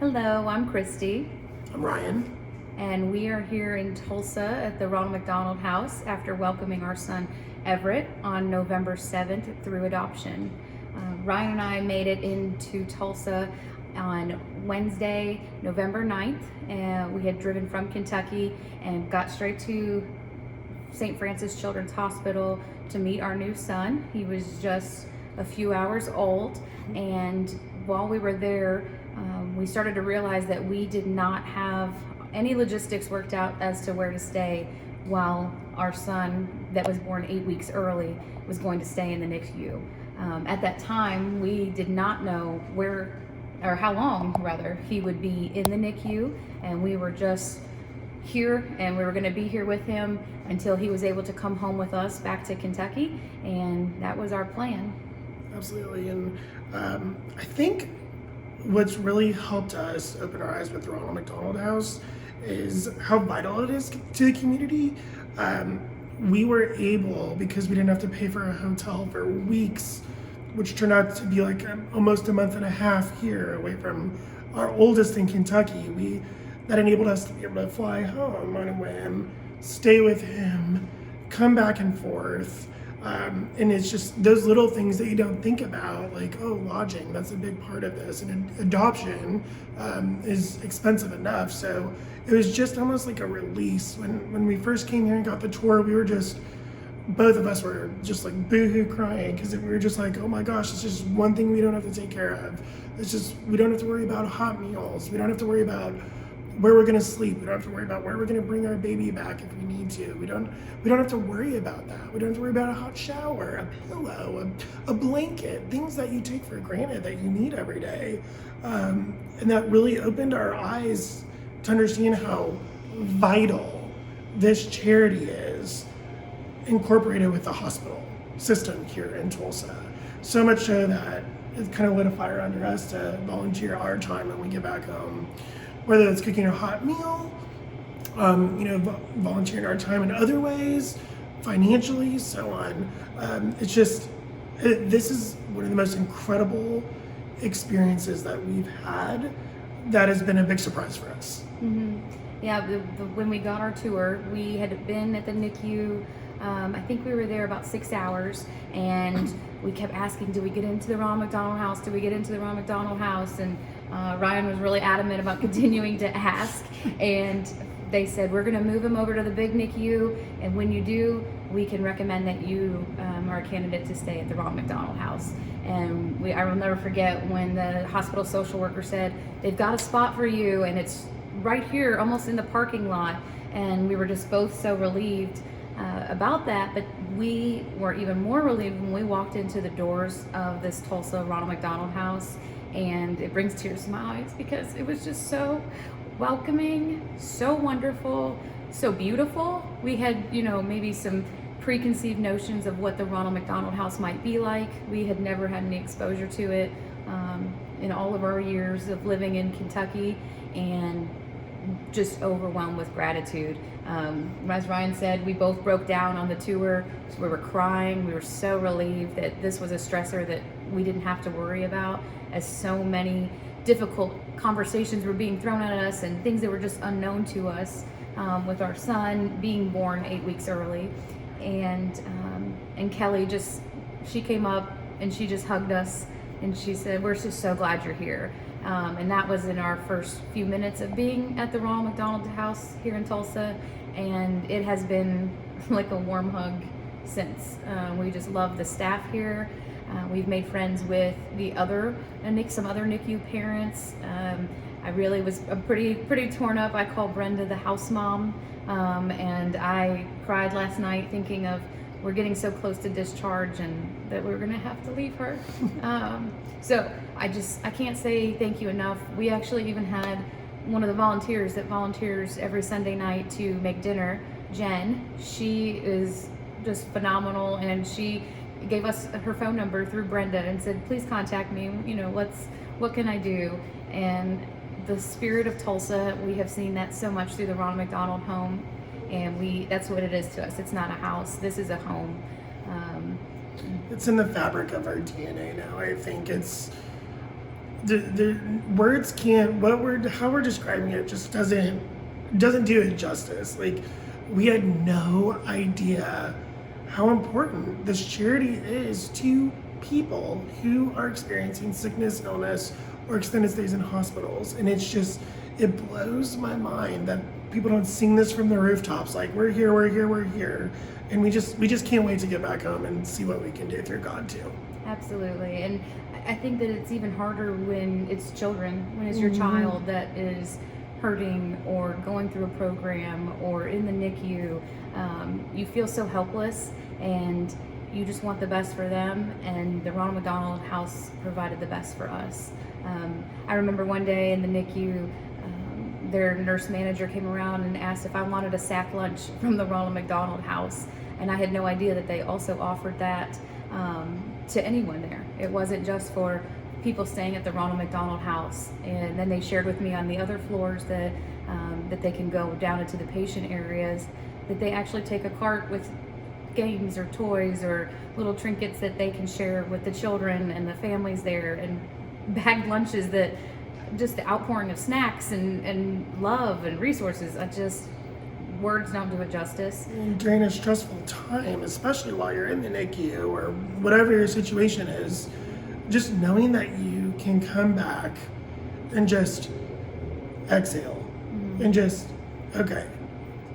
Hello, I'm Christy, I'm Ryan. and we are here in Tulsa at the Ronald McDonald House after welcoming our son Everett on November 7th through adoption. Ryan and I made it into Tulsa on Wednesday, November 9th, and we had driven from Kentucky and got straight to St. Francis Children's Hospital to meet our new son. He was just a few hours old, and while we were there, we started to realize that we did not have any logistics worked out as to where to stay while our son, that was born 8 weeks early, was going to stay in the NICU. At that time, we did not know where, or how long rather, he would be in the NICU, and we were just here, and we were going to be here with him until he was able to come home with us back to Kentucky, and that was our plan. Absolutely. And I think what's really helped us open our eyes with the Ronald McDonald House is how vital it is to the community. We were able, because we didn't have to pay for a hotel for weeks, which turned out to be like almost a month and a half here away from our oldest in Kentucky, that enabled us to be able to fly home on a whim, stay with him, come back and forth. And it's just those little things that you don't think about, like, oh, lodging, that's a big part of this. And adoption is expensive enough. So it was just almost like a release. When we first came here and got the tour, we were just, both of us were just like boohoo crying, because we were just like, oh my gosh, it's just one thing we don't have to take care of. It's just, we don't have to worry about hot meals. We don't have to worry about where we're going to sleep. We don't have to worry about where we're going to bring our baby back if we need to. We don't have to worry about that. We don't have to worry about a hot shower, a pillow, a blanket, things that you take for granted that you need every day. And that really opened our eyes to understand how vital this charity is incorporated with the hospital system here in Tulsa. So much so that it kind of lit a fire under us to volunteer our time when we get back home. Whether it's cooking a hot meal, volunteering our time in other ways, financially, so on. This is one of the most incredible experiences that we've had. That has been a big surprise for us. Mm-hmm. Yeah, when we got our tour, we had been at the NICU. I think we were there about 6 hours, and we kept asking, do we get into the Ronald McDonald House? Do we get into the Ronald McDonald House? And Ryan was really adamant about continuing to ask, and they said, we're going to move him over to the big NICU, and when you do, we can recommend that you are a candidate to stay at the Ronald McDonald House. And I will never forget when the hospital social worker said, they've got a spot for you, and it's right here, almost in the parking lot. And we were just both so relieved about that, but we were even more relieved when we walked into the doors of this Tulsa Ronald McDonald House, and it brings tears to my eyes because it was just so welcoming, so wonderful, so beautiful. We had, maybe some preconceived notions of what the Ronald McDonald House might be like. We had never had any exposure to it in all of our years of living in Kentucky, and just overwhelmed with gratitude. As Ryan said, we both broke down on the tour. We were crying. We were so relieved that this was a stressor that we didn't have to worry about, as so many difficult conversations were being thrown at us and things that were just unknown to us, with our son being born 8 weeks early. And Kelly she came up and she just hugged us, and she said, we're just so glad you're here. And that was in our first few minutes of being at the Ronald McDonald House here in Tulsa, and it has been like a warm hug since. We just love the staff here. We've made friends with some other NICU parents. I really was pretty torn up. I call Brenda the house mom, and I cried last night thinking of, we're getting so close to discharge and that we're gonna have to leave her. So I can't say thank you enough. We actually even had one of the volunteers that volunteers every Sunday night to make dinner, Jen. She is just phenomenal, and she gave us her phone number through Brenda and said, please contact me, what can I do? And the spirit of Tulsa, we have seen that so much through the Ronald McDonald home, and that's what it is to us. It's not a house, this is a home. It's in the fabric of our DNA now. I think the words can't, how we're describing it just doesn't do it justice. Like, we had no idea how important this charity is to people who are experiencing sickness, illness, or extended stays in hospitals. And it blows my mind that people don't sing this from the rooftops, like, we're here, we're here, we're here. And we just can't wait to get back home and see what we can do through God too. Absolutely. And I think that it's even harder when it's children, when it's your child that is hurting or going through a program or in the NICU. You feel so helpless, and you just want the best for them, and the Ronald McDonald House provided the best for us. I remember one day in the NICU, their nurse manager came around and asked if I wanted a sack lunch from the Ronald McDonald House, and I had no idea that they also offered that to anyone there. It wasn't just for people staying at the Ronald McDonald House. And then they shared with me on the other floors that they can go down into the patient areas, that they actually take a cart with games or toys or little trinkets that they can share with the children and the families there, and bagged lunches, that just the outpouring of snacks and love and resources. Words don't do it justice. And during a stressful time, especially while you're in the NICU or whatever your situation is, just knowing that you can come back and just exhale and just, okay,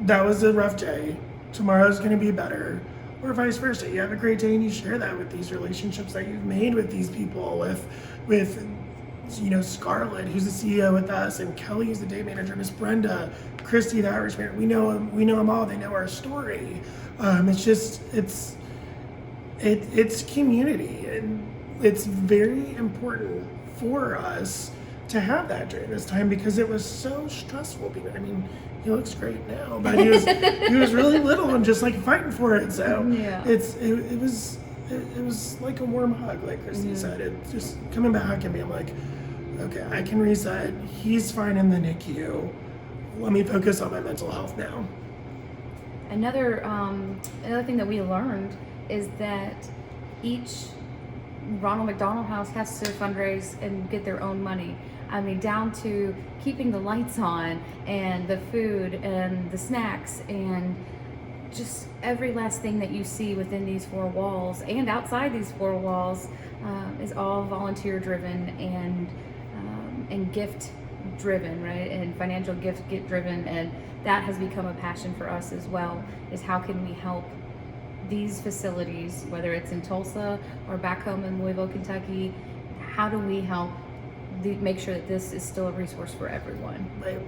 that was a rough day. Tomorrow's going to be better. Or vice versa. You have a great day and you share that with these relationships that you've made with these people, with Scarlett, who's the CEO with us, and Kelly, who's the day manager, Miss Brenda, Christy, the outreach manager. We know them all. They know our story. It's community, and it's very important for us to have that during this time, because it was so stressful. I mean, he looks great now, but he was really little and just like fighting for it. So yeah. It was like a warm hug, like Christy said. It just coming back and being like, okay, I can reset. He's fine in the NICU. Let me focus on my mental health now. Another thing that we learned is that each Ronald McDonald House has to fundraise and get their own money. I mean, down to keeping the lights on and the food and the snacks and just every last thing that you see within these four walls and outside these four walls is all volunteer driven and gift driven, right? And financial gift get driven. And that has become a passion for us as well, is how can we help these facilities, whether it's in Tulsa or back home in Louisville, Kentucky. How do we help make sure that this is still a resource for everyone? Right.